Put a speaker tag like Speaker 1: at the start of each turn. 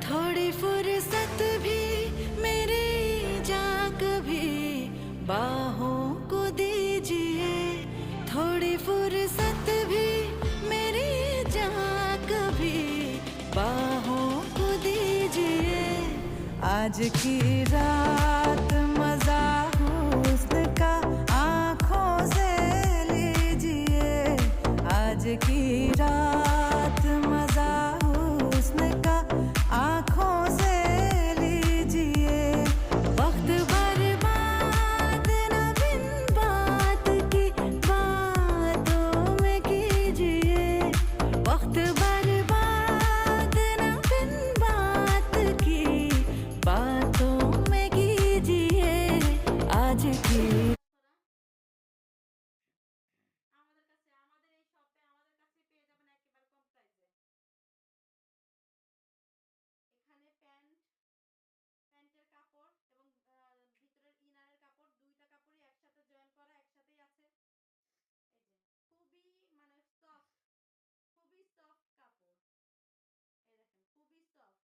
Speaker 1: थोड़ी फुर्सत भी मेरी जा कभी बाहों को दीजिए, थोड़ी फुर्सत भी मेरी जा कभी बाहों को दीजिए। आज की रात मजा हुस्न का आंखों से लीजिए, आज की रात मजा हुस्न का आंखों से लीजिए। वक्त बर्बाद न बिन बात की बातों में कीजिए, वक्त बर्बाद न बिन बात की बातों में कीजिए। आज की
Speaker 2: আমাদের কাছে আমাদের এই শপে আমাদের কাছে পেয়ে যাবেন একেবারে কম প্রাইসে। এখানে প্যান্টের কাপড় এবং ভিতরের ইনারের কাপড় দুইটা কাপড়ই একসাথে জয়েন করা একসাথেই আছে। এই যে খুবই মানে সফট, খুবই সফট কাপড়। এই দেখেন খুবই সফট।